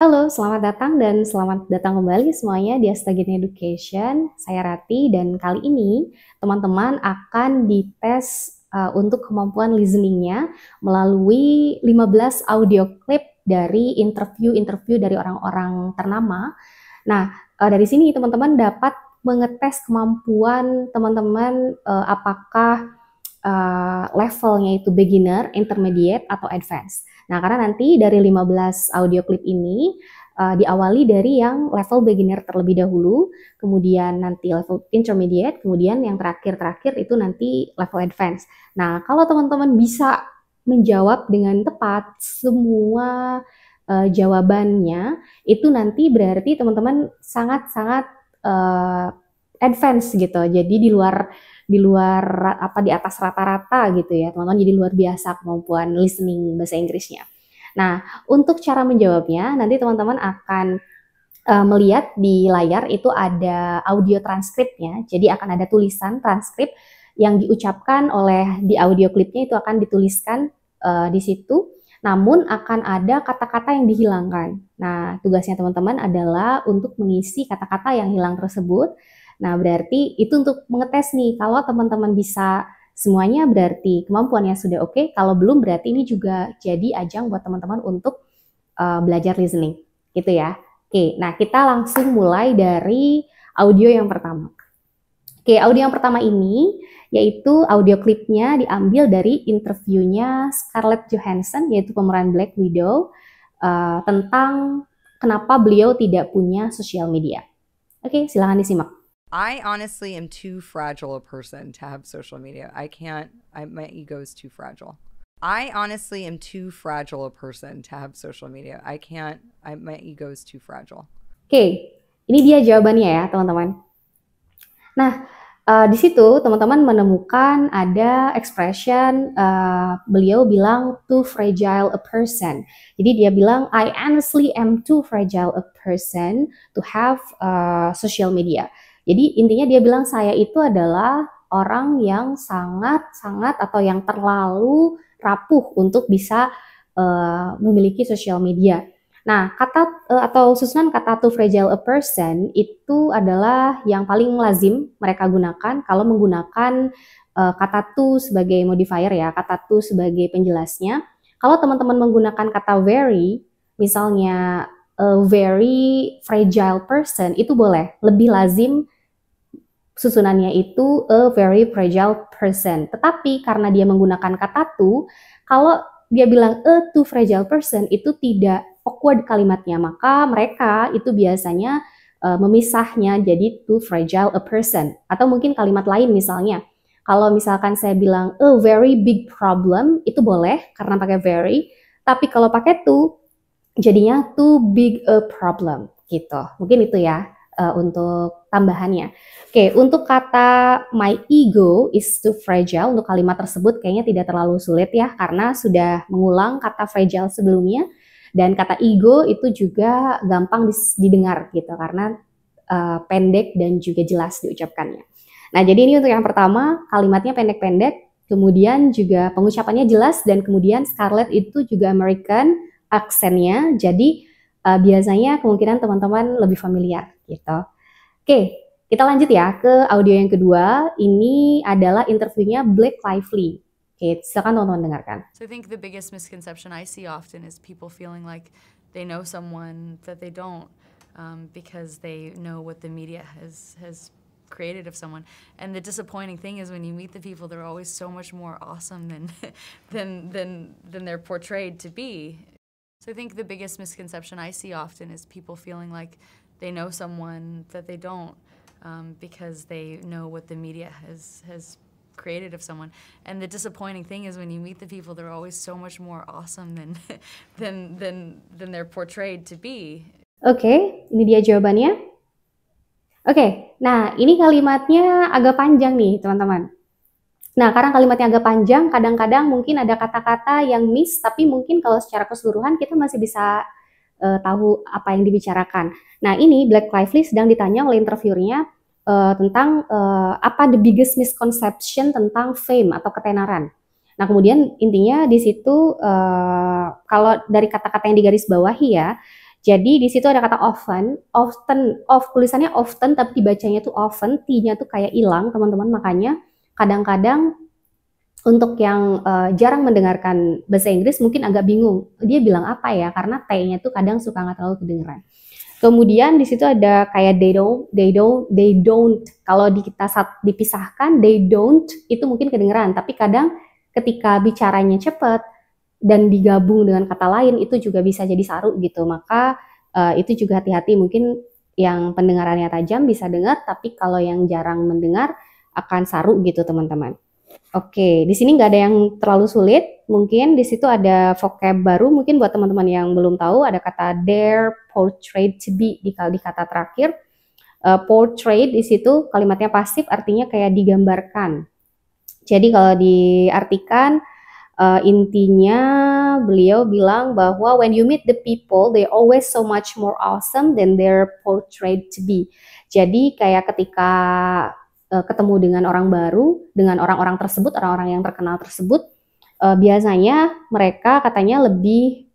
Halo, selamat datang dan selamat datang kembali semuanya di Astagina Education. Saya Rati dan kali ini teman-teman akan dites untuk kemampuan listeningnya melalui 15 audio clip dari interview-interview dari orang-orang ternama. Nah, dari sini teman-teman dapat mengetes kemampuan teman-teman apakah levelnya itu beginner, intermediate, atau advance. Nah, karena nanti dari 15 audio clip ini diawali dari yang level beginner terlebih dahulu, kemudian nanti level intermediate, kemudian yang terakhir itu nanti level advance. Nah, kalau teman-teman bisa menjawab dengan tepat semua jawabannya, itu nanti berarti teman-teman sangat-sangat advance gitu. Jadi di luar di atas rata-rata gitu ya teman-teman, jadi luar biasa kemampuan listening bahasa Inggrisnya. Nah, untuk cara menjawabnya nanti teman-teman akan melihat di layar itu ada audio transkripnya, jadi akan ada tulisan transkrip yang diucapkan oleh di audio klipnya itu akan dituliskan di situ, namun akan ada kata-kata yang dihilangkan. Nah, tugasnya teman-teman adalah untuk mengisi kata-kata yang hilang tersebut. Nah, berarti itu untuk mengetes nih, kalau teman-teman bisa semuanya berarti kemampuannya sudah oke, kalau belum berarti ini juga jadi ajang buat teman-teman untuk belajar listening, gitu ya. Oke, nah kita langsung mulai dari audio yang pertama. Oke, audio yang pertama ini yaitu audio klipnya diambil dari interviewnya Scarlett Johansson, yaitu pemeran Black Widow, tentang kenapa beliau tidak punya sosial media. Oke, silahkan disimak. I honestly am too fragile a person to have social media. I can't, my ego is too fragile. I honestly am too fragile a person to have social media. I can't, my ego is too fragile. Oke, ini dia jawabannya ya teman-teman. Nah, di situ teman-teman menemukan ada expression beliau bilang too fragile a person. Jadi dia bilang I honestly am too fragile a person to have social media. Jadi intinya dia bilang saya itu adalah orang yang sangat-sangat atau yang terlalu rapuh untuk bisa memiliki sosial media. Nah, kata atau susunan kata too fragile a person itu adalah yang paling lazim mereka gunakan kalau menggunakan kata to sebagai modifier ya, kata to sebagai penjelasnya. Kalau teman-teman menggunakan kata very, misalnya a very fragile person, itu boleh, lebih lazim susunannya itu a very fragile person. Tetapi karena dia menggunakan kata to, kalau dia bilang a too fragile person itu tidak awkward kalimatnya, maka mereka itu biasanya memisahnya jadi too fragile a person. Atau mungkin kalimat lain misalnya, kalau misalkan saya bilang a very big problem, itu boleh karena pakai very, tapi kalau pakai too, jadinya too big a problem gitu. Mungkin itu ya untuk tambahannya. Oke, untuk kata my ego is too fragile, untuk kalimat tersebut kayaknya tidak terlalu sulit ya, karena sudah mengulang kata fragile sebelumnya, dan kata ego itu juga gampang didengar gitu, karena pendek dan juga jelas diucapkannya. Nah, jadi ini untuk yang pertama, kalimatnya pendek-pendek, kemudian juga pengucapannya jelas, dan kemudian Scarlett itu juga American aksennya, jadi biasanya kemungkinan teman-teman lebih familiar gitu. Oke, kita lanjut ya ke audio yang kedua. Ini adalah interviewnya Blake Lively. Oke, silakan teman-teman dengarkan. So I think the biggest misconception I see often is people feeling like they know someone that they don't, because they know what the media has created of someone. And the disappointing thing is when you meet the people, they're always so much more awesome than they're portrayed to be. So I think the biggest misconception I see often is people feeling like they know someone that they don't, because they know what the media has created of someone. And the disappointing thing is when you meet the people, they're always so much more awesome than they're portrayed to be. Oke, ini dia jawabannya. Oke, nah ini kalimatnya agak panjang nih teman-teman. Nah, karena kalimatnya agak panjang, kadang-kadang mungkin ada kata-kata yang miss, tapi mungkin kalau secara keseluruhan kita masih bisa tahu apa yang dibicarakan. Nah, ini Blake Lively sedang ditanya oleh interviewernya tentang apa the biggest misconception tentang fame atau ketenaran. Nah, kemudian intinya di situ kalau dari kata-kata yang digarisbawahi ya, Jadi di situ ada kata often, tulisannya often tapi dibacanya tuh often, T-nya tuh kayak hilang teman-teman, makanya kadang-kadang untuk yang jarang mendengarkan bahasa Inggris mungkin agak bingung, dia bilang apa ya, karena T-nya tuh kadang suka nggak terlalu kedengeran. Kemudian di situ ada kayak they don't. Kalau kita dipisahkan they don't itu mungkin kedengeran, tapi kadang ketika bicaranya cepat dan digabung dengan kata lain itu juga bisa jadi saru gitu. Maka itu juga hati-hati, mungkin yang pendengarannya tajam bisa dengar, tapi kalau yang jarang mendengar akan saru gitu teman-teman. Oke, di sini nggak ada yang terlalu sulit. Mungkin di situ ada vocab baru. Mungkin buat teman-teman yang belum tahu, ada kata dare, portrayed to be di kata terakhir. Portrayed di situ kalimatnya pasif, artinya kayak digambarkan. Jadi kalau diartikan, intinya beliau bilang bahwa when you meet the people, they always so much more awesome than they're portrayed to be. Jadi kayak ketika ketemu dengan orang baru, dengan orang-orang tersebut, orang-orang yang terkenal tersebut, biasanya mereka katanya lebih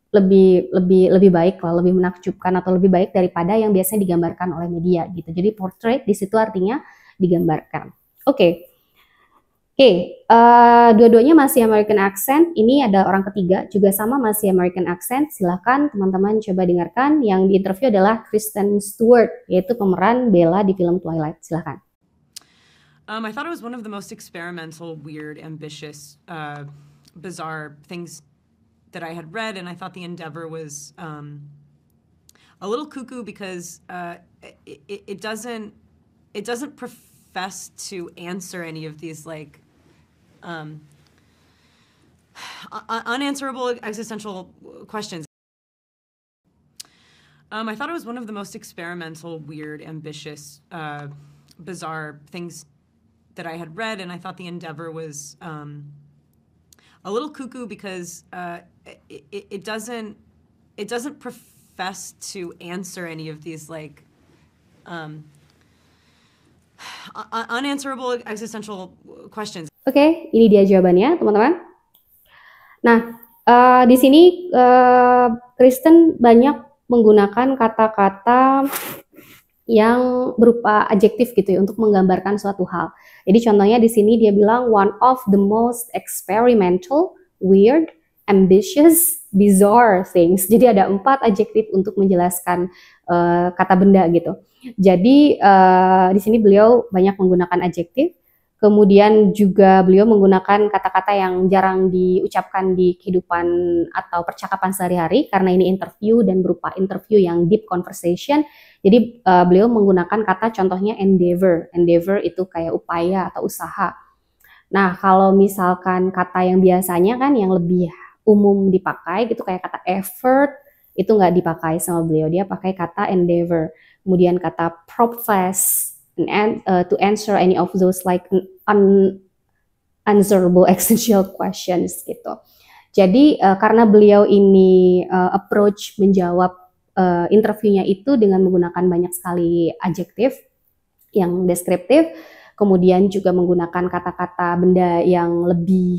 baik lah, lebih menakjubkan atau lebih baik daripada yang biasanya digambarkan oleh media gitu. Jadi portrait di situ artinya digambarkan. Oke. Dua-duanya masih American accent. Ini ada orang ketiga juga sama masih American accent. Silahkan teman-teman coba dengarkan. Yang di interview adalah Kristen Stewart, yaitu pemeran Bella di film Twilight. Silahkan. I thought it was one of the most experimental, weird, ambitious, bizarre things that I had read, and I thought the endeavor was a little cuckoo because it doesn't profess to answer any of these like unanswerable existential questions. I thought it was one of the most experimental, weird, ambitious, bizarre things that I had read, and I thought the endeavor was a little cuckoo because it doesn't profess to answer any of these like unanswerable existential questions. Oke, ini dia jawabannya, teman-teman. Nah, di sini Kristen banyak menggunakan kata-kata yang berupa adjektif gitu ya untuk menggambarkan suatu hal. Jadi contohnya di sini dia bilang one of the most experimental, weird, ambitious, bizarre things. Jadi ada 4 adjektif untuk menjelaskan kata benda gitu. Jadi di sini beliau banyak menggunakan adjektif. Kemudian juga beliau menggunakan kata-kata yang jarang diucapkan di kehidupan atau percakapan sehari-hari karena ini interview dan berupa interview yang deep conversation. Jadi beliau menggunakan kata contohnya endeavor. Endeavor itu kayak upaya atau usaha. Nah, kalau misalkan kata yang biasanya kan yang lebih umum dipakai gitu kayak kata effort itu nggak dipakai sama beliau. Dia pakai kata endeavor. Kemudian kata profess and to answer any of those like unanswerable existential questions gitu. Jadi karena beliau ini approach menjawab interviewnya itu dengan menggunakan banyak sekali adjektif yang deskriptif, kemudian juga menggunakan kata-kata benda yang lebih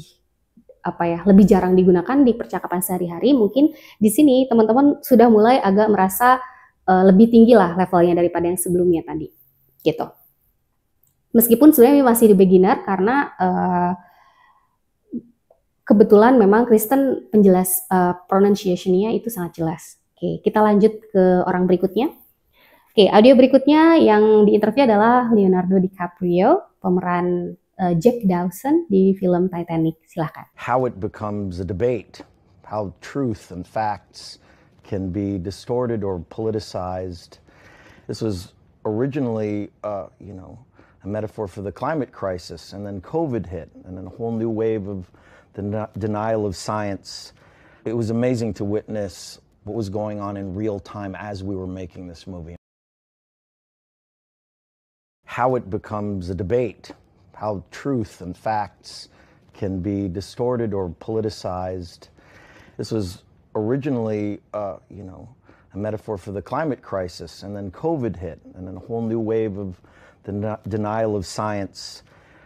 lebih jarang digunakan di percakapan sehari-hari, mungkin di sini teman-teman sudah mulai agak merasa lebih tinggi lah levelnya daripada yang sebelumnya tadi. Gitu. Meskipun sebenarnya masih di beginner karena kebetulan memang Kristen penjelas pronunciation-nya itu sangat jelas. Oke, kita lanjut ke orang berikutnya. Oke, audio berikutnya yang diinterview adalah Leonardo DiCaprio, pemeran Jack Dawson di film Titanic. Silahkan. How it becomes a debate, how truth and facts can be distorted or politicized. This was originally, a metaphor for the climate crisis, and then COVID hit, and then a whole new wave of the denial of science. It was amazing to witness what was going on in real time as we were making this movie. How it becomes a debate, how truth and facts can be distorted or politicized. This was originally, a metaphor for the climate crisis, and then COVID hit, and then a whole new wave of the denial of science.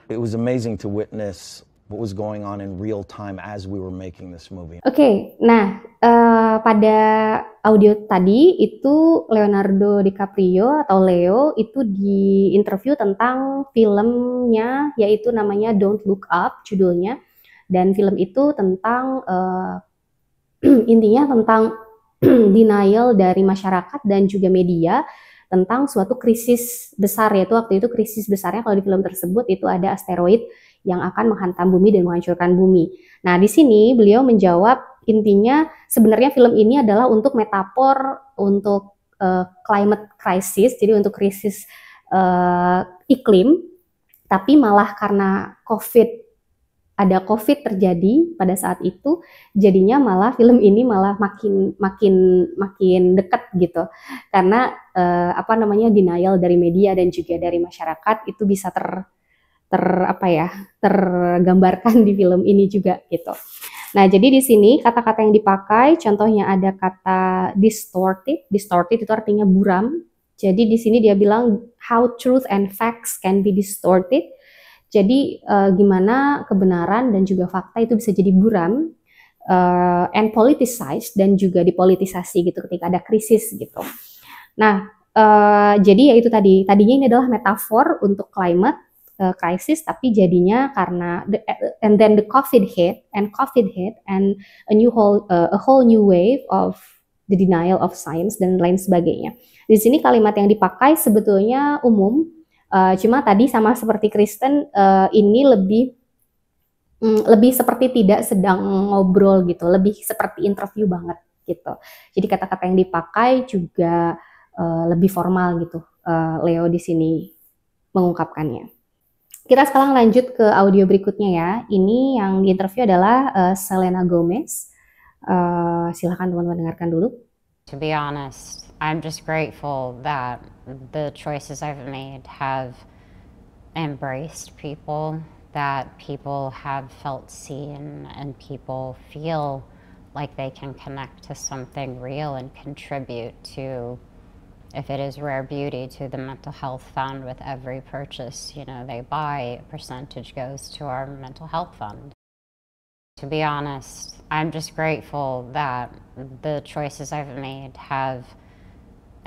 It was amazing to witness what was going on in real time as we were making this movie. Oke, nah pada audio tadi itu Leonardo DiCaprio atau Leo itu diinterview tentang filmnya, yaitu namanya Don't Look Up judulnya, dan film itu tentang intinya tentang denial dari masyarakat dan juga media tentang suatu krisis besar, yaitu waktu itu krisis besarnya kalau di film tersebut itu ada asteroid yang akan menghantam bumi dan menghancurkan bumi. Nah, di sini beliau menjawab intinya sebenarnya film ini adalah untuk metafor untuk climate crisis, jadi untuk krisis iklim, tapi malah karena ada COVID terjadi pada saat itu, jadinya malah film ini malah makin dekat gitu, karena denial dari media dan juga dari masyarakat itu bisa tergambarkan di film ini juga gitu. Nah, jadi di sini kata-kata yang dipakai, contohnya ada kata distorted. Distorted itu artinya buram. Jadi di sini dia bilang how truth and facts can be distorted. Jadi gimana kebenaran dan juga fakta itu bisa jadi buram and politicized dan juga dipolitisasi gitu ketika ada krisis gitu. Nah, jadi ya itu tadinya ini adalah metafor untuk climate crisis, tapi jadinya karena and then the COVID hit and a whole new wave of the denial of science dan lain sebagainya. Di sini kalimat yang dipakai sebetulnya umum, cuma tadi sama seperti Kristen ini lebih seperti tidak sedang ngobrol gitu, lebih seperti interview banget gitu. Jadi kata-kata yang dipakai juga lebih formal gitu. Leo di sini mengungkapkannya. Kita sekarang lanjut ke audio berikutnya ya. Ini yang diinterview adalah Selena Gomez. Silahkan teman-teman dengarkan dulu. To be honest, I'm just grateful that the choices I've made have embraced people, that people have felt seen, and people feel like they can connect to something real and contribute to, if it is rare beauty, to the mental health fund. With every purchase, they buy, a percentage goes to our mental health fund. To be honest, I'm just grateful that the choices I've made have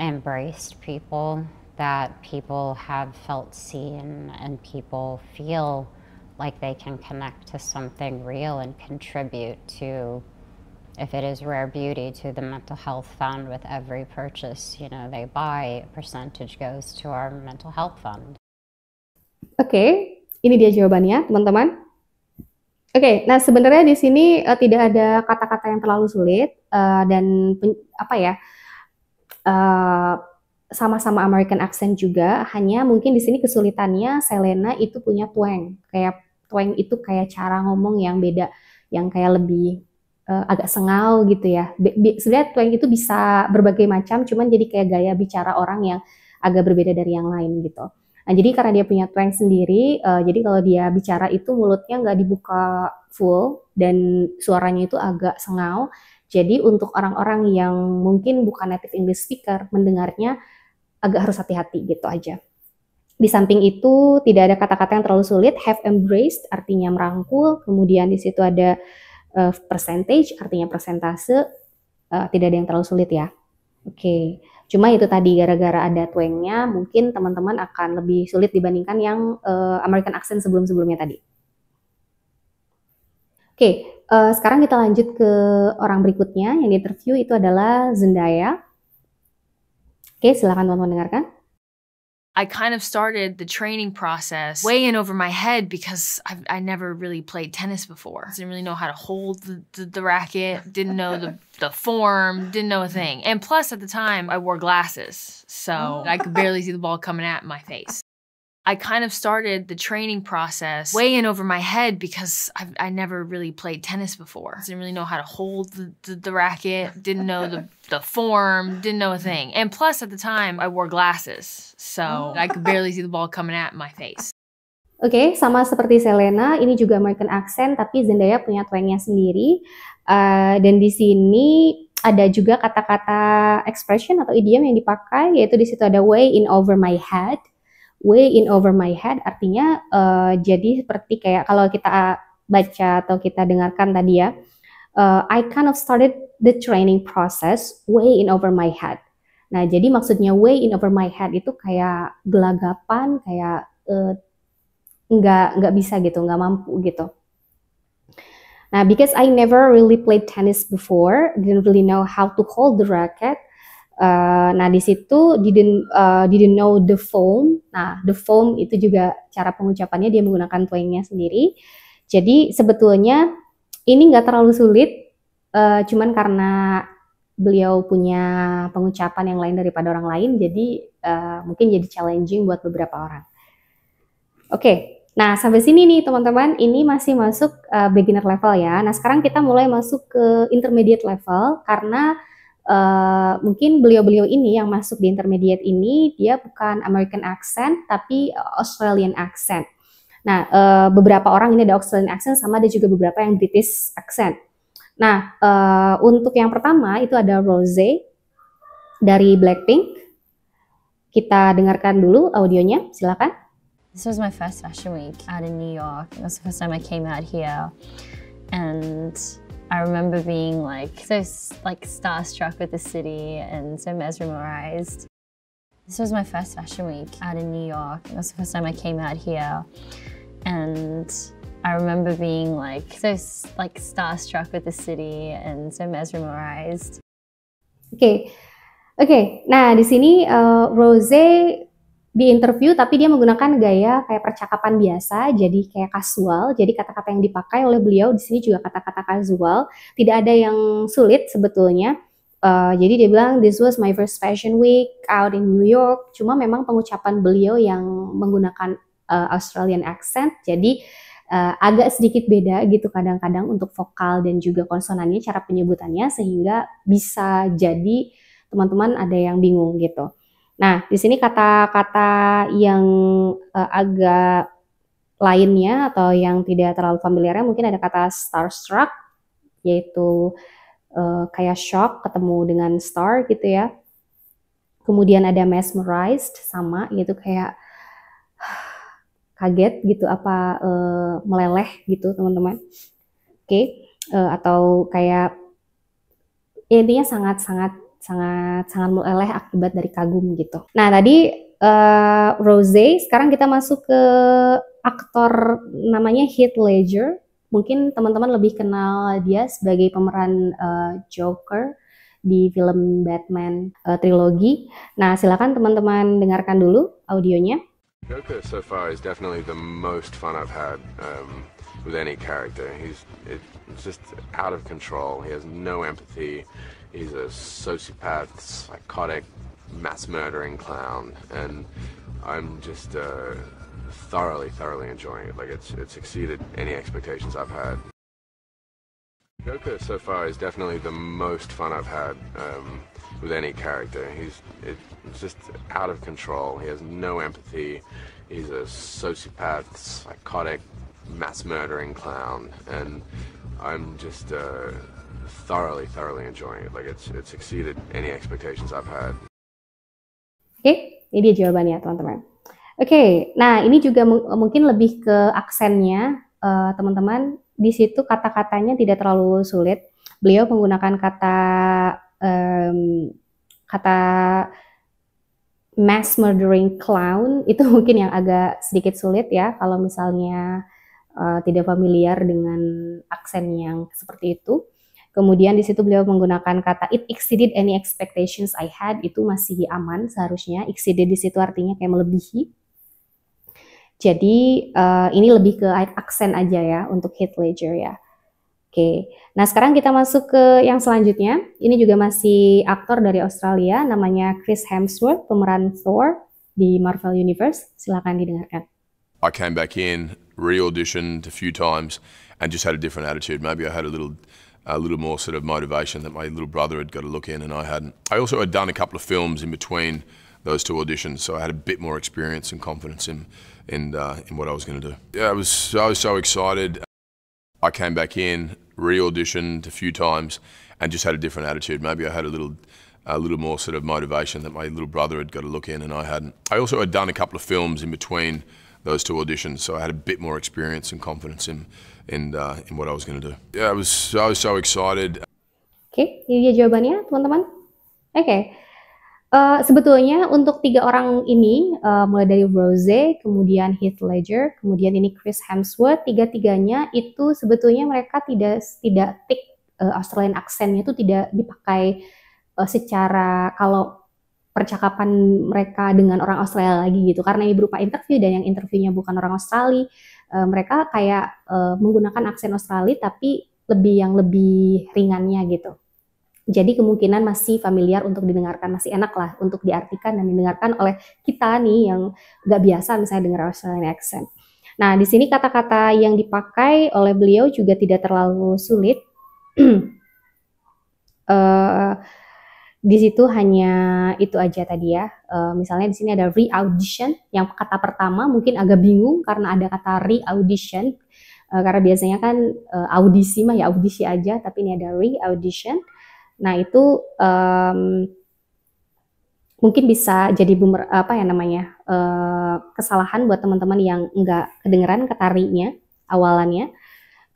embraced people, that people have felt seen, and people feel like they can connect to something real and contribute to, if it is rare beauty, to the mental health fund. With every purchase, they buy, a percentage goes to our mental health fund. Oke, ini dia jawabannya, teman-teman. Oke, nah sebenarnya di sini tidak ada kata-kata yang terlalu sulit dan sama-sama American accent juga. Hanya mungkin di sini kesulitannya Selena itu punya twang. Kayak twang itu kayak cara ngomong yang beda, yang kayak lebih agak sengau gitu ya. Sebenarnya twang itu bisa berbagai macam, cuman jadi kayak gaya bicara orang yang agak berbeda dari yang lain gitu. Nah, jadi karena dia punya twang sendiri, jadi kalau dia bicara itu mulutnya nggak dibuka full dan suaranya itu agak sengau. Jadi untuk orang-orang yang mungkin bukan native English speaker, mendengarnya agak harus hati-hati gitu aja. Di samping itu tidak ada kata-kata yang terlalu sulit. Have embraced artinya merangkul, kemudian di situ ada percentage artinya persentase, tidak ada yang terlalu sulit ya. Oke. Cuma itu tadi gara-gara ada twangnya mungkin teman-teman akan lebih sulit dibandingkan yang American accent sebelum-sebelumnya tadi. Oke, sekarang kita lanjut ke orang berikutnya yang diinterview itu adalah Zendaya. Oke, silakan teman-teman dengarkan. I kind of started the training process way in over my head because I never really played tennis before. Didn't really know how to hold the racket, didn't know the form, didn't know a thing. And plus at the time I wore glasses, so I could barely see the ball coming at my face. I kind of started the training process way in over my head because I never really played tennis before. Didn't really know how to hold the racket, didn't know the form, didn't know a thing. And plus at the time I wore glasses, so I could barely see the ball coming at my face. Oke, sama seperti Selena, ini juga American accent, tapi Zendaya punya twangnya sendiri. Dan di sini ada juga kata-kata expression atau idiom yang dipakai, yaitu di situ ada way in over my head. Way in over my head artinya jadi seperti kayak kalau kita baca atau kita dengarkan tadi ya, I kind of started the training process way in over my head. Nah, jadi maksudnya way in over my head itu kayak gelagapan, kayak nggak bisa gitu, nggak mampu gitu. Nah, because I never really played tennis before, didn't really know how to hold the racket. Nah, di situ didn't know the foam. Nah, the foam itu juga cara pengucapannya dia menggunakan twangnya sendiri. Jadi sebetulnya ini nggak terlalu sulit, cuman karena beliau punya pengucapan yang lain daripada orang lain, jadi mungkin jadi challenging buat beberapa orang. Oke, nah sampai sini nih teman-teman, ini masih masuk beginner level ya. Nah sekarang kita mulai masuk ke intermediate level, karena mungkin beliau-beliau ini yang masuk di intermediate ini, dia bukan American accent, tapi Australian accent. Nah, beberapa orang ini ada Australian accent, sama ada juga beberapa yang British accent. Nah, untuk yang pertama itu ada Rosé dari Blackpink. Kita dengarkan dulu audionya, silakan. This was my first fashion week out in New York. It was the first time I came out here, and I remember being so starstruck with the city and so mesmerized. This was my first fashion week out in New York. It was the first time I came out here, and I remember being starstruck with the city and so mesmerized. Oke. Nah di sini Rosé di interview, tapi dia menggunakan gaya kayak percakapan biasa, jadi kayak casual. Jadi kata-kata yang dipakai oleh beliau di sini juga kata-kata casual, tidak ada yang sulit sebetulnya. Jadi dia bilang this was my first fashion week out in New York. Cuma memang pengucapan beliau yang menggunakan Australian accent, jadi agak sedikit beda gitu kadang-kadang untuk vokal dan juga konsonannya, cara penyebutannya, sehingga bisa jadi teman-teman ada yang bingung gitu. Nah, di sini kata-kata yang agak lainnya atau yang tidak terlalu familiarnya, mungkin ada kata starstruck, yaitu kayak shock ketemu dengan star gitu ya. Kemudian ada mesmerized, sama, yaitu kayak kaget gitu, meleleh gitu teman-teman. Oke. Atau kayak intinya sangat meleleh akibat dari kagum gitu. Nah tadi Rosé, sekarang kita masuk ke aktor namanya Heath Ledger. Mungkin teman-teman lebih kenal dia sebagai pemeran Joker di film Batman trilogi. Nah silakan teman-teman dengarkan dulu audionya. Joker so far is definitely the most fun I've had with any character. It's just out of control. He has no empathy. He's a sociopath, psychotic, mass-murdering clown, and I'm just thoroughly enjoying it. It's exceeded any expectations I've had. Joker so far is definitely the most fun I've had with any character. It's just out of control. He has no empathy. He's a sociopath, psychotic, mass-murdering clown, and I'm just thoroughly enjoying it. It's exceeded any expectations I've had. Oke, ini dia jawabannya teman-teman. Oke, nah ini juga mungkin lebih ke aksennya teman-teman. Di situ kata-katanya tidak terlalu sulit. Beliau menggunakan kata mass murdering clown, itu mungkin yang agak sedikit sulit ya kalau misalnya tidak familiar dengan aksen yang seperti itu. Kemudian di situ beliau menggunakan kata it exceeded any expectations I had, itu masih aman seharusnya. Exceeded di situ artinya kayak melebihi. Jadi ini lebih ke aksen aja ya untuk Heath Ledger ya. Oke, nah sekarang kita masuk ke yang selanjutnya. Ini juga masih aktor dari Australia, namanya Chris Hemsworth, pemeran Thor di Marvel Universe. Silakan didengarkan. I came back in, re-auditioned a few times, and just had a different attitude. Maybe I had a little more sort of motivation that my little brother had got a look in and I hadn't. I also had done a couple of films in between those two auditions, so I had a bit more experience and confidence in what I was going to do. Yeah, I was so excited. I came back in, re-auditioned a few times, and just had a different attitude. Maybe I had a little more sort of motivation that my little brother had got a look in and I hadn't. I also had done a couple of films in between those two auditions, so I had a bit more experience and confidence in what I was going to do. Yeah, I was so excited. Oke, ini dia jawabannya, teman-teman. Oke. Sebetulnya untuk 3 orang ini, mulai dari Rose, kemudian Heath Ledger, kemudian ini Chris Hemsworth, tiga-tiganya itu sebetulnya mereka tidak tik Australian accent-nya itu tidak dipakai secara kalau percakapan mereka dengan orang Australia lagi gitu, karena ini berupa interview dan yang interviewnya bukan orang Australia, mereka kayak menggunakan aksen Australia tapi lebih ringannya gitu. Jadi kemungkinan masih familiar untuk didengarkan, masih enak lah untuk diartikan dan didengarkan oleh kita nih yang nggak biasa misalnya dengar Australian accent. Nah, di sini kata-kata yang dipakai oleh beliau juga tidak terlalu sulit. Di situ hanya itu aja tadi ya. Misalnya di sini ada re-audition, yang kata pertama mungkin agak bingung karena ada kata re-audition. Karena biasanya kan audisi mah ya audisi aja, tapi ini ada re-audition. Nah itu mungkin bisa jadi kesalahan buat teman-teman yang nggak kedengeran ketarinya awalannya.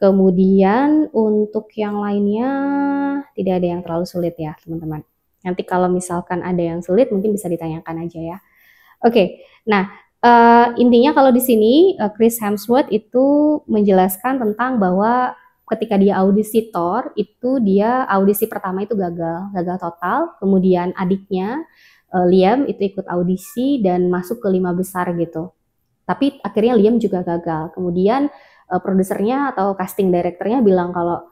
Kemudian untuk yang lainnya tidak ada yang terlalu sulit ya teman-teman. Nanti kalau misalkan ada yang sulit mungkin bisa ditanyakan aja ya. Oke, nah intinya kalau di sini Chris Hemsworth itu menjelaskan tentang bahwa ketika dia audisi Thor, itu dia audisi pertama itu gagal total. Kemudian adiknya Liam itu ikut audisi dan masuk ke 5 besar gitu. Tapi akhirnya Liam juga gagal. Kemudian produsernya atau casting directornya bilang kalau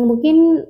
mungkin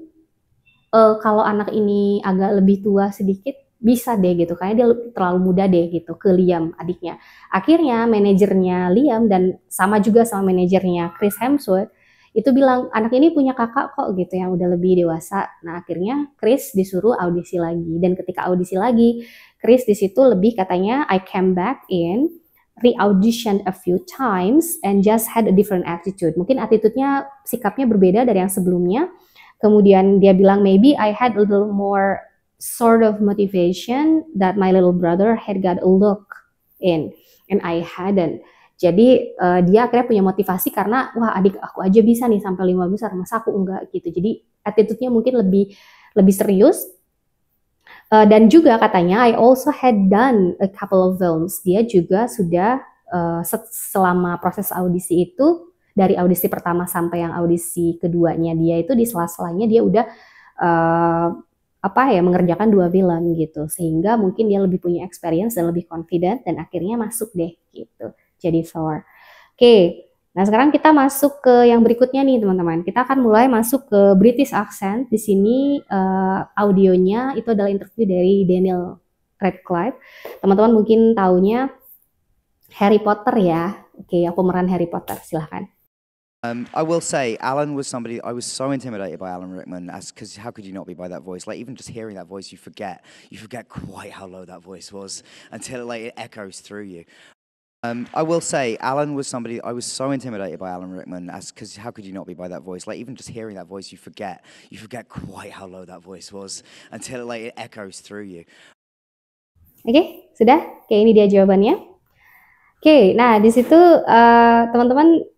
kalau anak ini agak lebih tua sedikit bisa deh gitu, kayaknya dia terlalu muda deh gitu ke Liam adiknya. Akhirnya manajernya Liam dan sama juga sama manajernya Chris Hemsworth itu bilang anak ini punya kakak kok gitu yang udah lebih dewasa. Nah akhirnya Chris disuruh audisi lagi, dan ketika audisi lagi Chris di situ lebih katanya I came back in, re-auditioned a few times and just had a different attitude. Mungkin attitude-nya, sikapnya berbeda dari yang sebelumnya. Kemudian dia bilang maybe I had a little more sort of motivation that my little brother had got a look in and I hadn't. Jadi dia akhirnya punya motivasi karena wah adik aku aja bisa nih sampai 5 besar, masa aku enggak gitu. Jadi attitude-nya mungkin lebih serius. Dan juga katanya I also had done a couple of films. Dia juga sudah selama proses audisi itu, dari audisi pertama sampai yang audisi keduanya dia itu di sela-selanya dia udah mengerjakan 2 film gitu. Sehingga mungkin dia lebih punya experience dan lebih confident dan akhirnya masuk deh gitu. Jadi Thor. Oke, nah sekarang kita masuk ke yang berikutnya nih teman-teman. Kita akan mulai masuk ke British accent. Di sini audionya itu adalah interview dari Daniel Radcliffe. Teman-teman mungkin taunya Harry Potter ya. Oke, yang pemeran Harry Potter, silahkan. I will say, Alan was somebody, I was so intimidated by Alan Rickman, because how could you not be by that voice? Like, even just hearing that voice, you forget quite how low that voice was until it echoes through you. I will say, Alan was somebody, I was so intimidated by Alan Rickman, because how could you not be by that voice? Like, even just hearing that voice, you forget quite how low that voice was until it echoes through you. Oke, sudah? Oke, ini dia jawabannya. Oke, nah di situ teman-teman,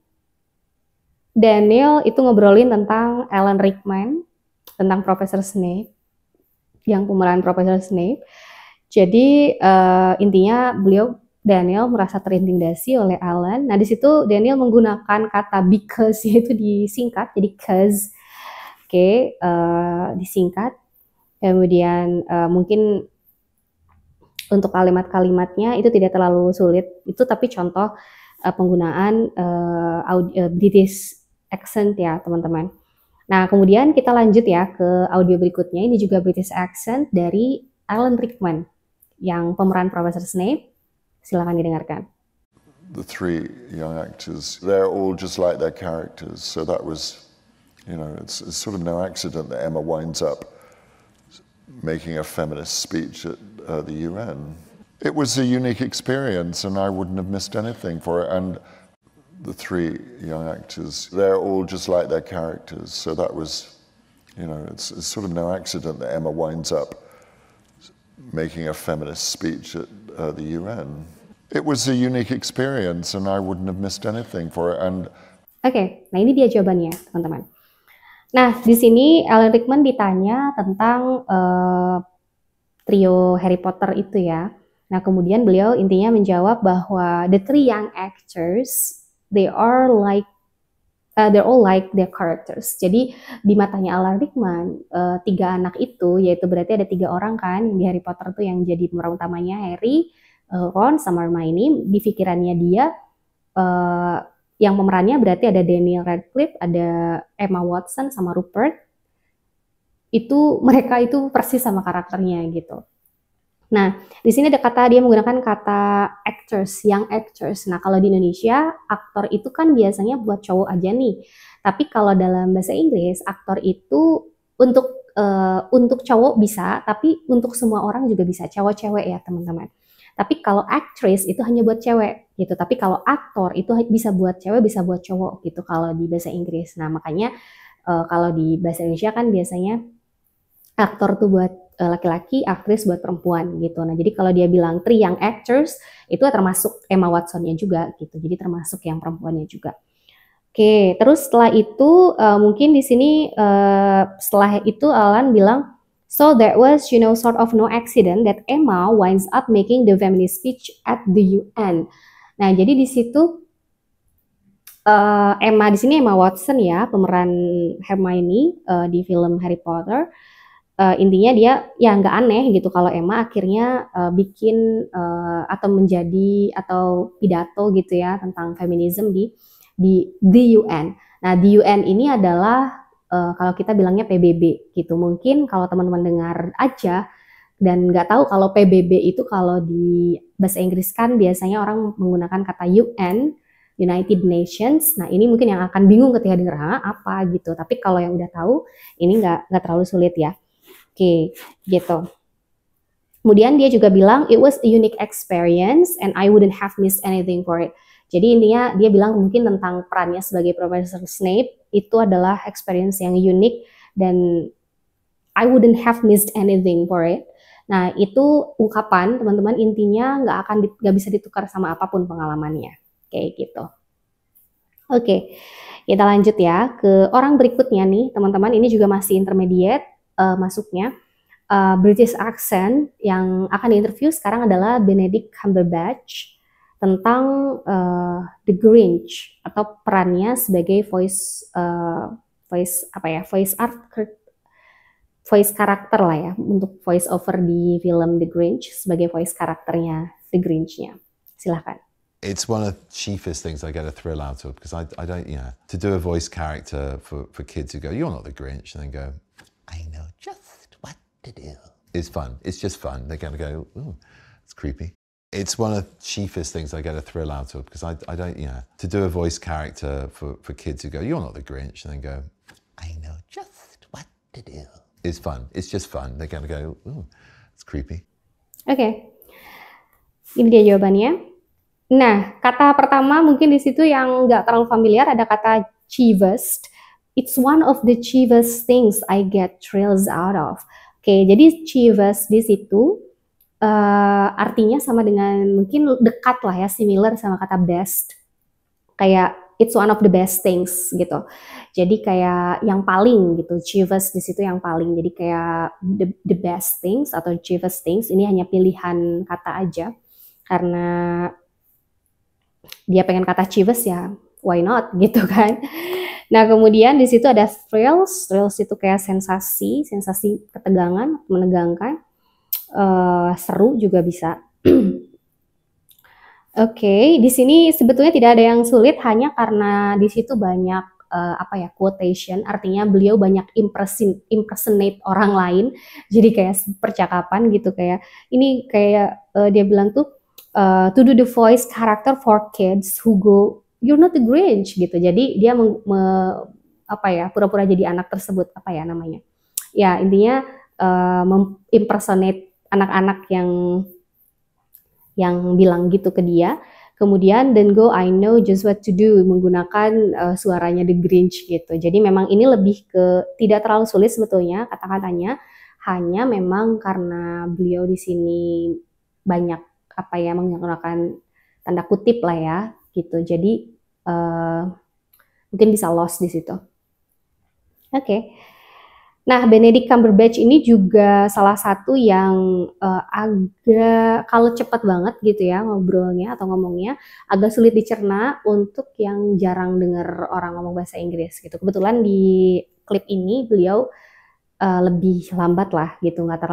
Daniel itu ngobrolin tentang Alan Rickman, tentang Profesor Snape, yang pemeran Profesor Snape. Jadi intinya Daniel merasa terintimidasi oleh Alan. Nah di situ Daniel menggunakan kata because, yaitu disingkat jadi cause. Oke, disingkat. Kemudian mungkin untuk kalimat-kalimatnya itu tidak terlalu sulit. Itu tapi contoh penggunaan British accent ya teman-teman. Nah kemudian kita lanjut ya ke audio berikutnya. Ini juga British accent dari Alan Rickman yang pemeran Profesor Snape. Silakan didengarkan. The 3 young actors, they're all just like their characters. So that was, it's sort of no accident that Emma winds up making a feminist speech at the UN. It was a unique experience and I wouldn't have missed anything for it. And the 3 young actors, they're all just like their characters. So that was, it's sort of no accident that Emma winds up making a feminist speech at the UN. It was a unique experience and I wouldn't have missed anything for it. And Oke, nah ini dia jawabannya, teman-teman. Nah, di sini Alan Rickman ditanya tentang trio Harry Potter itu ya. Nah, kemudian beliau intinya menjawab bahwa the three young actors, they're all like their characters. Jadi di matanya Alan Rickman, tiga anak itu, yaitu berarti ada 3 orang kan di Harry Potter tuh yang jadi pemeran utamanya Harry, Ron, sama Hermione. Di pikirannya dia, yang pemerannya berarti ada Daniel Radcliffe, ada Emma Watson, sama Rupert. Mereka itu persis sama karakternya gitu. Nah, di sini ada dia menggunakan kata actors, young actors. Nah, kalau di Indonesia, aktor itu kan biasanya buat cowok aja nih. Tapi kalau dalam bahasa Inggris, aktor itu untuk cowok bisa, tapi untuk semua orang juga bisa, cowok-cewek ya teman-teman. Tapi kalau actress itu hanya buat cewek gitu. Tapi kalau aktor itu bisa buat cewek, bisa buat cowok gitu kalau di bahasa Inggris. Nah, makanya kalau di bahasa Indonesia kan biasanya aktor tuh buat laki-laki, aktris buat perempuan gitu. Nah, jadi kalau dia bilang three young actors, itu termasuk Emma Watson-nya juga gitu. Jadi termasuk yang perempuannya juga. Oke, terus setelah itu mungkin di sini setelah itu Alan bilang, so that was sort of no accident that Emma winds up making the feminist speech at the UN. Nah, jadi di situ Emma di sini Emma Watson ya, pemeran Hermione di film Harry Potter. Intinya dia ya nggak aneh gitu kalau Emma akhirnya bikin atau pidato gitu ya tentang feminisme di UN. Nah, di UN ini adalah kalau kita bilangnya PBB gitu. Mungkin kalau teman-teman dengar aja dan nggak tahu kalau PBB itu kalau di bahasa Inggris kan biasanya orang menggunakan kata UN, United Nations. Nah, ini mungkin yang akan bingung ketika dengar apa gitu. Tapi kalau yang udah tahu, ini nggak terlalu sulit ya. Oke, gitu. Kemudian dia juga bilang, it was a unique experience and I wouldn't have missed anything for it. Jadi intinya dia bilang mungkin tentang perannya sebagai Profesor Snape, itu adalah experience yang unik dan I wouldn't have missed anything for it. Nah, itu ungkapan, teman-teman, intinya nggak bisa ditukar sama apapun pengalamannya. Kayak gitu. Oke, kita lanjut ya ke orang berikutnya nih, teman-teman. Ini juga masih intermediate. Masuknya British accent yang akan diinterview sekarang adalah Benedict Cumberbatch tentang The Grinch atau perannya sebagai voice karakter lah ya, untuk voice over di film The Grinch sebagai voice karakternya The Grinch-nya. Silahkan. It's one of the chiefest things I get a thrill out of because I don't, to do a voice character for kids who go, you're not the Grinch, and then go, I know just what to do. It's fun. It's just fun. They're going to go, ooh, it's creepy. It's one of the chiefest things I get a thrill out of because I don't, to do a voice character for kids who go, you're not the Grinch, and then go, I know just what to do. It's fun. It's just fun. They're going to go, ooh, it's creepy. Oke. Ini dia jawabannya. Nah, kata pertama mungkin di situ yang nggak terlalu familiar ada kata chiefest. It's one of the chiefest things I get thrills out of. Oke, jadi chiefest di situ artinya sama dengan mungkin dekat lah ya, similar sama kata best. Kayak it's one of the best things gitu. Jadi kayak yang paling gitu. Chiefest di situ yang paling. Jadi kayak the best things atau chiefest things ini hanya pilihan kata aja. Karena dia pengen kata chiefest ya, why not gitu kan. Nah, kemudian di situ ada thrills. Thrills itu kayak sensasi ketegangan, menegangkan. Seru juga bisa. Oke, di sini sebetulnya tidak ada yang sulit hanya karena di situ banyak quotation, artinya beliau banyak impersonate orang lain. Jadi kayak percakapan gitu kayak ini kayak dia bilang tuh to do the voice character for kids who go you're not the Grinch gitu. Jadi dia pura-pura jadi anak tersebut, namanya. Ya, intinya impersonate anak-anak yang bilang gitu ke dia. Kemudian then go I know just what to do menggunakan suaranya The Grinch gitu. Jadi memang ini lebih ke tidak terlalu sulit sebetulnya kata-katanya. Hanya memang karena beliau di sini banyak menggunakan tanda kutip lah ya gitu. Jadi mungkin bisa lost di situ. Oke. Nah, Benedict Cumberbatch ini juga salah satu yang agak kalau cepat banget gitu ya ngobrolnya atau ngomongnya agak sulit dicerna untuk yang jarang dengar orang ngomong bahasa Inggris gitu. Kebetulan di klip ini beliau lebih lambat lah gitu, nggak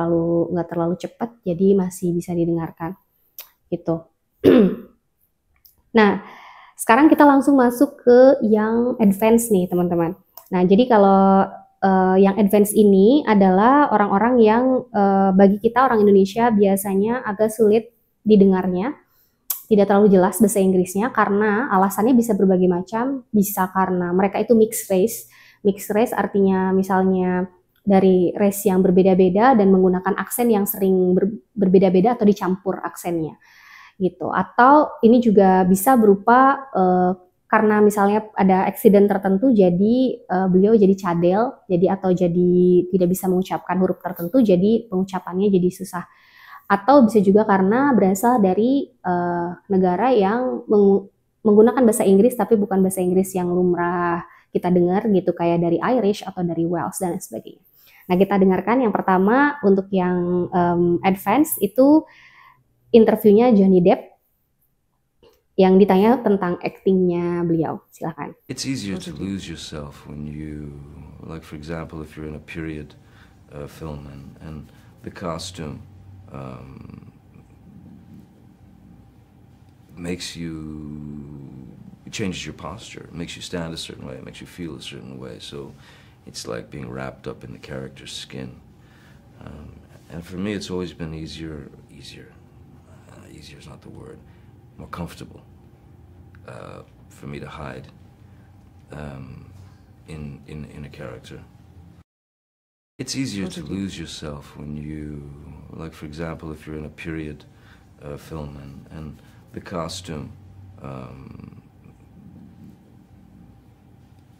terlalu cepat, jadi masih bisa didengarkan gitu. Nah, sekarang kita langsung masuk ke yang advance nih teman-teman. Nah, jadi kalau yang advance ini adalah orang-orang yang bagi kita orang Indonesia biasanya agak sulit didengarnya, tidak terlalu jelas bahasa Inggrisnya karena alasannya bisa berbagai macam, bisa karena mereka itu mixed race. Mixed race artinya misalnya dari race yang berbeda-beda dan menggunakan aksen yang sering berbeda-beda atau dicampur aksennya gitu. Atau ini juga bisa berupa karena misalnya ada accident tertentu jadi beliau jadi cadel, jadi atau jadi tidak bisa mengucapkan huruf tertentu, jadi pengucapannya jadi susah. Atau bisa juga karena berasal dari negara yang menggunakan bahasa Inggris tapi bukan bahasa Inggris yang lumrah kita dengar gitu, kayak dari Irish atau dari Wales dan sebagainya. Nah, kita dengarkan yang pertama untuk yang advance itu interviewnya Johnny Depp yang ditanya tentang actingnya beliau. Silakan. It's easier to lose yourself when you, like for example, if you're in a period film and the costume makes you, it changes your posture, it makes you stand a certain way, it makes you feel a certain way. So it's like being wrapped up in the character's skin. And for me, it's always been easier is not the word, more comfortable for me to hide in a character. It's easier to lose yourself when you, like for example, if you're in a period film and the costume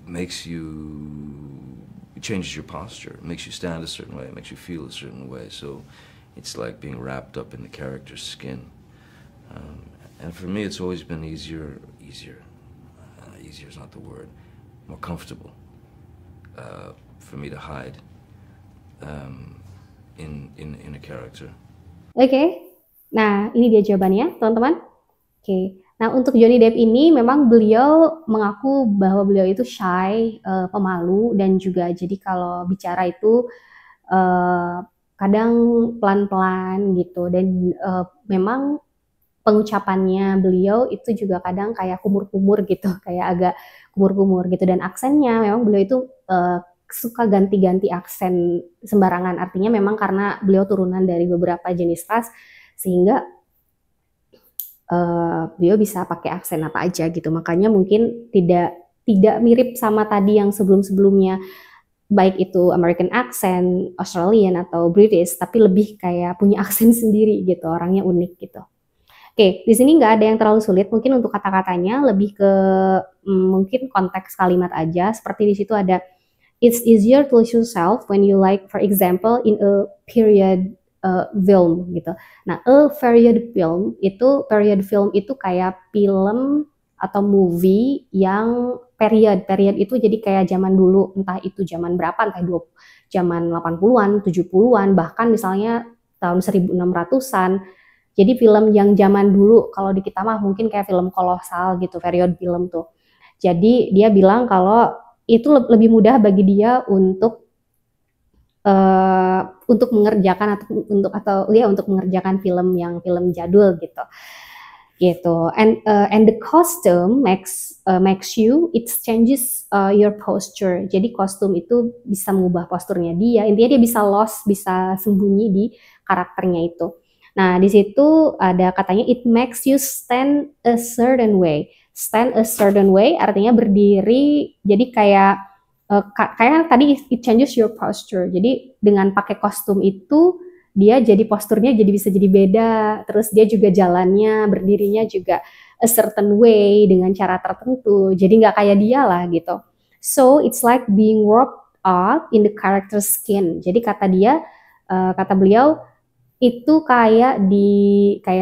makes you, it changes your posture, it makes you stand a certain way, it makes you feel a certain way. So it's like being wrapped up in the character's skin. And for me, it's always been easier is not the word, more comfortable for me to hide in a character. Oke. Nah, ini dia jawabannya, teman-teman. Oke. Nah, untuk Johnny Depp ini memang beliau mengaku bahwa beliau itu shy, pemalu, dan juga jadi kalau bicara itu kadang pelan-pelan gitu, dan memang pengucapannya beliau itu juga kadang kayak kumur-kumur gitu, kayak agak kumur-kumur gitu, dan aksennya memang beliau itu suka ganti-ganti aksen sembarangan, artinya memang karena beliau turunan dari beberapa jenis ras sehingga beliau bisa pakai aksen apa aja gitu, makanya mungkin tidak mirip sama tadi yang sebelum-sebelumnya, baik itu American accent, Australian atau British, tapi lebih kayak punya aksen sendiri gitu, orangnya unik gitu. Oke, di sini nggak ada yang terlalu sulit, mungkin untuk kata-katanya lebih ke mungkin konteks kalimat aja, seperti di situ ada it's easier to lose yourself when you like, for example, in a period film gitu. Nah, a period film itu kayak film atau movie yang period itu jadi kayak zaman dulu, entah itu zaman berapa, entah zaman 80-an, 70-an, bahkan misalnya tahun 1600-an. Jadi film yang zaman dulu, kalau di kita mah mungkin kayak film kolosal gitu, period film tuh. Jadi dia bilang kalau itu lebih mudah bagi dia untuk mengerjakan untuk mengerjakan film jadul gitu. And the costume makes you, it changes your posture. Jadi kostum itu bisa mengubah posturnya dia. Intinya dia bisa lost, bisa sembunyi di karakternya itu. Nah, di situ ada katanya it makes you stand a certain way. Stand a certain way artinya berdiri, jadi kayak tadi it changes your posture. Jadi dengan pakai kostum itu dia jadi posturnya jadi bisa jadi beda. Terus dia juga jalannya, berdirinya juga a certain way dengan cara tertentu. Jadi nggak kayak dia lah gitu. So it's like being wrapped up in the character's skin. Jadi kata beliau itu kayak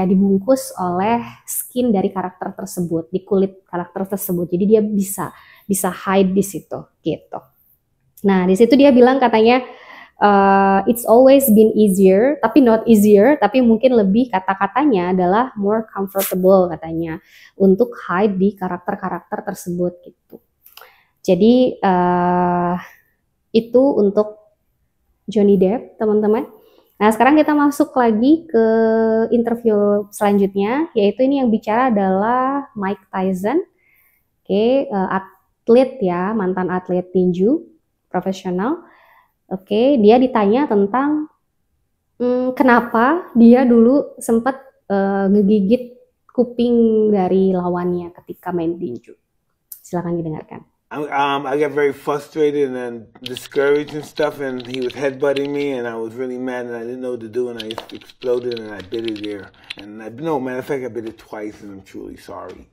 dibungkus oleh skin dari karakter tersebut, di kulit karakter tersebut. Jadi dia bisa hide di situ gitu. Nah, di situ dia bilang katanya it's always been easier, tapi not easier, tapi mungkin lebih kata-katanya adalah more comfortable katanya untuk hide di karakter-karakter tersebut gitu. Jadi itu untuk Johnny Depp, teman-teman. Nah, sekarang kita masuk lagi ke interview selanjutnya, yaitu ini yang bicara adalah Mike Tyson. Oke, atlet ya, mantan atlet tinju profesional. Oke, dia ditanya tentang kenapa dia dulu sempat ngegigit kuping dari lawannya ketika main tinju. Silakan didengarkan. I got very frustrated and discouraged and stuff, and he was headbutting me, and I was really mad, and I didn't know what to do, and I just exploded, and I bit his ear. And no, matter of fact, I bit it twice, and I'm truly sorry.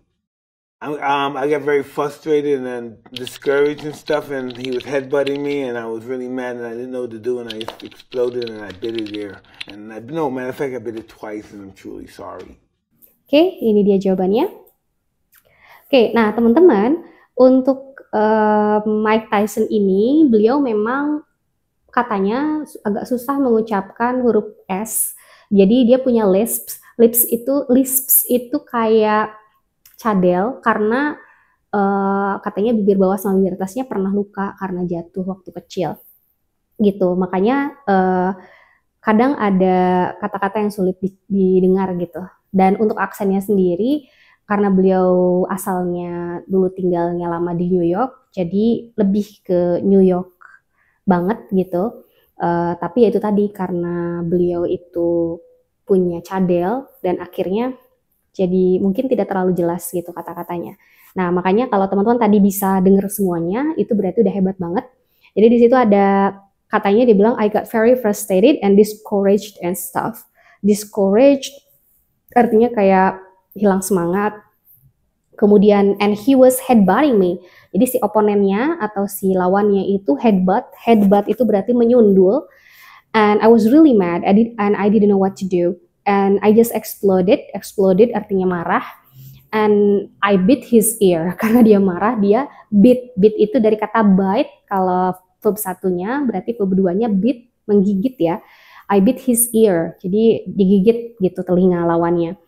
I got very frustrated and discouraged and stuff, and he was headbutting me, and I was really mad, and I didn't know what to do, and I just exploded, and I bit his ear. And no, matter of fact, I bit it twice, and I'm truly sorry. Oke, ini dia jawabannya. Oke, nah teman-teman, untuk Mike Tyson ini, beliau memang katanya agak susah mengucapkan huruf S. Jadi dia punya lisps. Lisps itu kayak cadel karena katanya bibir bawah sama bibir atasnya pernah luka karena jatuh waktu kecil. Gitu. Makanya kadang ada kata-kata yang sulit didengar gitu. Dan untuk aksennya sendiri, karena beliau asalnya dulu tinggalnya lama di New York, jadi lebih ke New York banget gitu. Tapi ya itu tadi, karena beliau itu punya cadel dan akhirnya jadi mungkin tidak terlalu jelas gitu kata-katanya. Nah, makanya kalau teman-teman tadi bisa dengar semuanya, itu berarti udah hebat banget. Jadi di situ ada katanya dia bilang, I got very frustrated and discouraged and stuff. Discouraged artinya kayak hilang semangat. Kemudian and he was headbutting me. Jadi si oponennya atau si lawannya itu headbutt. Headbutt itu berarti menyundul. And I was really mad. I didn't know what to do. And I just exploded. Exploded artinya marah. And I bit his ear. Karena dia marah, dia bit. Bit itu dari kata bite. Kalau verb satunya berarti verb duanya bit, menggigit ya. I bit his ear. Jadi digigit gitu telinga lawannya.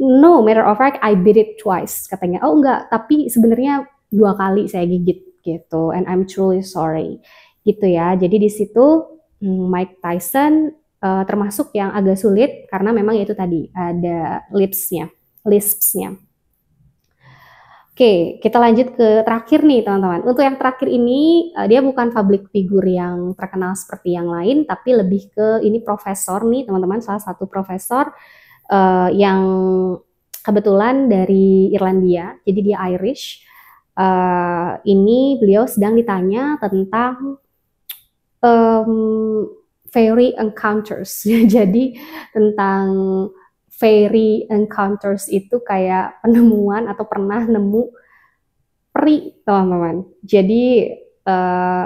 No, matter of fact, I bit it twice. Katanya, oh enggak, tapi sebenarnya 2 kali saya gigit gitu. And I'm truly sorry. Gitu ya. Jadi di situ Mike Tyson termasuk yang agak sulit karena memang itu tadi ada lispsnya. Oke, kita lanjut ke terakhir nih teman-teman. Untuk yang terakhir ini dia bukan public figure yang terkenal seperti yang lain, tapi lebih ke ini profesor nih teman-teman, salah satu profesor yang kebetulan dari Irlandia, jadi dia Irish. Ini beliau sedang ditanya tentang fairy encounters. Jadi tentang fairy encounters itu kayak penemuan atau pernah nemu peri, teman-teman. Jadi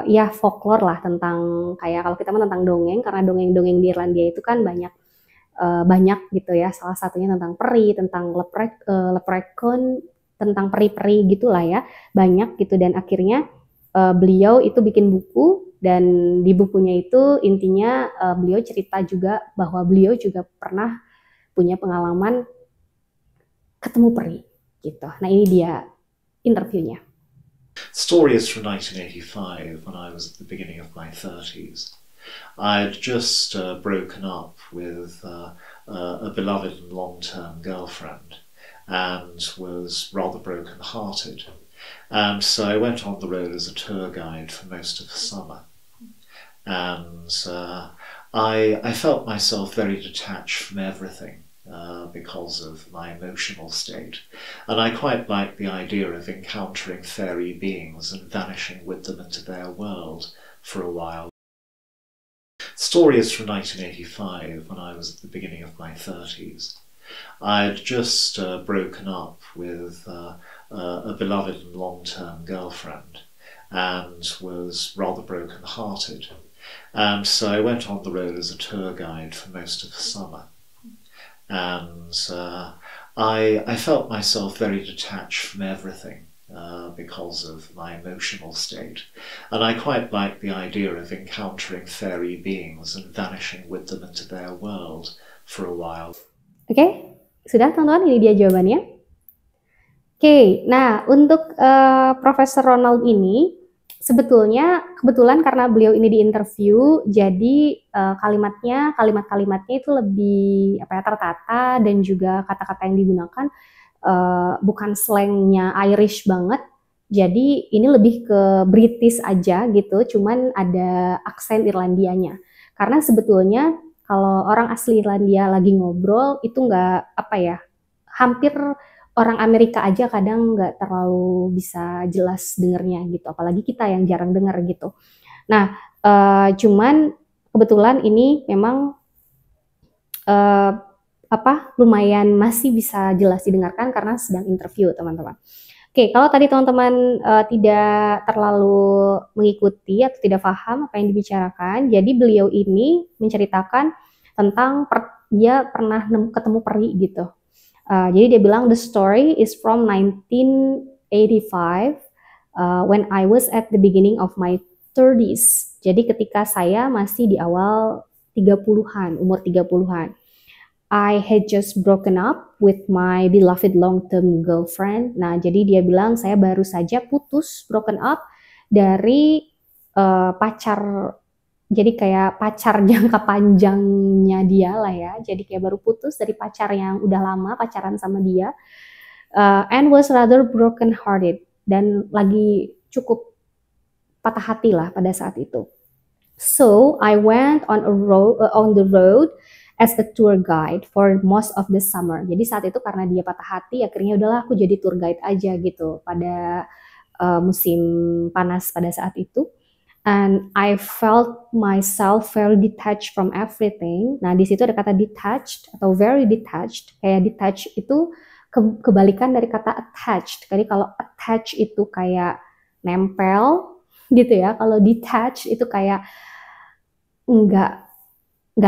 ya folklore lah tentang kayak kalau kita tentang dongeng, karena dongeng-dongeng di Irlandia itu kan banyak gitu ya, salah satunya tentang peri, tentang leprechaun, tentang peri-peri gitulah ya, banyak gitu. Dan akhirnya beliau itu bikin buku, dan di bukunya itu intinya beliau cerita juga bahwa beliau juga pernah punya pengalaman ketemu peri gitu. Nah ini dia interviewnya. The story is from 1985 when I was at the beginning of my 30s. I'd just broken up with a beloved and long-term girlfriend and was rather broken-hearted. And so I went on the road as a tour guide for most of the summer. And I felt myself very detached from everything because of my emotional state. And I quite liked the idea of encountering fairy beings and vanishing with them into their world for a while. The story is from 1985 when I was at the beginning of my 30s. I'd just broken up with a beloved and long-term girlfriend and was rather broken-hearted. And so I went on the road as a tour guide for most of the summer. And I felt myself very detached from everything because of my emotional state. And I quite liked the idea of encountering fairy beings and vanishing with them into their world for a while. Oke, sudah teman-teman, ini dia jawabannya. Oke, nah untuk Profesor Ronald ini sebetulnya kebetulan karena beliau ini diinterview, jadi kalimat-kalimatnya itu lebih tertata dan juga kata-kata yang digunakan bukan slangnya Irish banget. Jadi ini lebih ke British aja gitu, cuman ada aksen Irlandianya. Karena sebetulnya kalau orang asli Irlandia lagi ngobrol itu nggak hampir orang Amerika aja kadang nggak terlalu bisa jelas dengernya gitu, apalagi kita yang jarang denger gitu. Nah, cuman kebetulan ini memang lumayan masih bisa jelas didengarkan karena sedang interview teman-teman. Oke, kalau tadi teman-teman tidak terlalu mengikuti atau tidak paham apa yang dibicarakan, jadi beliau ini menceritakan tentang dia pernah ketemu peri gitu. Jadi dia bilang the story is from 1985 when I was at the beginning of my 30s. Jadi ketika saya masih di awal 30-an, umur 30-an. I had just broken up with my beloved long-term girlfriend. Nah, jadi dia bilang saya baru saja putus, broken up dari pacar. Jadi kayak pacar jangka panjangnya dia lah ya. Jadi kayak baru putus dari pacar yang udah lama pacaran sama dia. And was rather broken hearted. Dan lagi cukup patah hati lah pada saat itu. So I went on the road as a tour guide for most of the summer. Jadi saat itu karena dia patah hati, akhirnya udahlah aku jadi tour guide aja gitu pada musim panas pada saat itu. And I felt myself very detached from everything. Nah, di situ ada kata detached atau very detached. Kayak detached itu kebalikan dari kata attached. Jadi kalau attached itu kayak nempel gitu ya. Kalau detached itu kayak nggak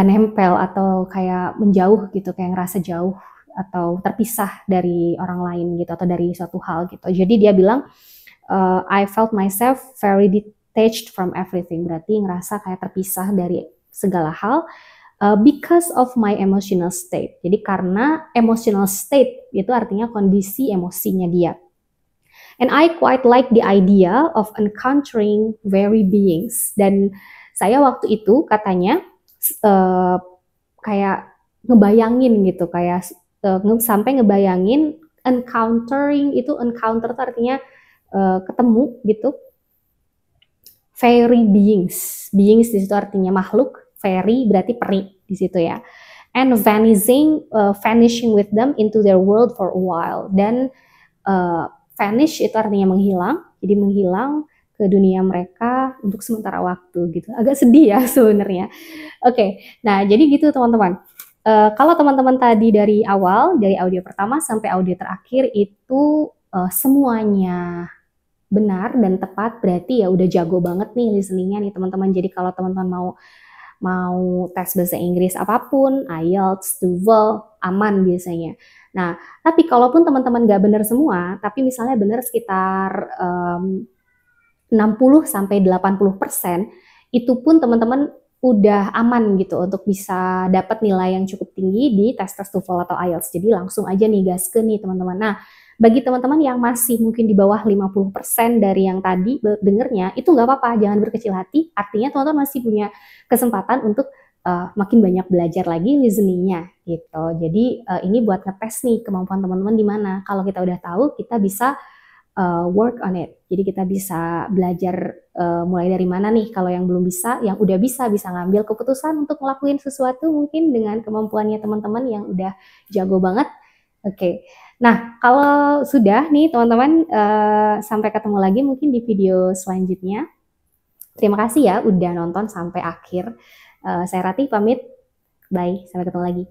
nempel atau kayak menjauh gitu, kayak ngerasa jauh atau terpisah dari orang lain gitu atau dari suatu hal gitu. Jadi dia bilang I felt myself very detached from everything, berarti ngerasa kayak terpisah dari segala hal because of my emotional state. Jadi karena emotional state itu artinya kondisi emosinya dia. And I quite like the idea of encountering very beings. Dan saya waktu itu katanya kayak ngebayangin gitu, kayak sampai ngebayangin encountering itu, encounter itu artinya ketemu gitu. Fairy beings, beings di situ artinya makhluk, fairy berarti peri di situ ya. And vanishing with them into their world for a while. Dan vanish itu artinya menghilang, jadi menghilang ke dunia mereka untuk sementara waktu gitu. Agak sedih ya sebenarnya. Oke, nah jadi gitu teman-teman. Kalau teman-teman tadi dari awal, dari audio pertama sampai audio terakhir itu semuanya benar dan tepat, berarti ya udah jago banget nih listeningnya nih teman-teman. Jadi kalau teman-teman mau tes bahasa Inggris apapun, IELTS, TOEFL, aman biasanya. Nah, tapi kalaupun teman-teman nggak benar semua, tapi misalnya benar sekitar 60-80%, itu pun teman-teman udah aman gitu untuk bisa dapat nilai yang cukup tinggi di tes TOEFL atau IELTS. Jadi langsung aja nih gaskeun nih teman-teman. Nah, bagi teman-teman yang masih mungkin di bawah 50% dari yang tadi dengernya, itu nggak apa-apa, jangan berkecil hati. Artinya teman-teman masih punya kesempatan untuk makin banyak belajar lagi listeningnya gitu. Jadi ini buat ngetes nih kemampuan teman-teman di mana. Kalau kita udah tahu, kita bisa work on it. Jadi kita bisa belajar mulai dari mana nih. Kalau yang belum bisa, yang udah bisa ngambil keputusan untuk ngelakuin sesuatu mungkin dengan kemampuannya teman-teman yang udah jago banget. Oke. Nah, kalau sudah nih teman-teman, sampai ketemu lagi mungkin di video selanjutnya. Terima kasih ya udah nonton sampai akhir. Saya Ratih pamit. Bye, sampai ketemu lagi.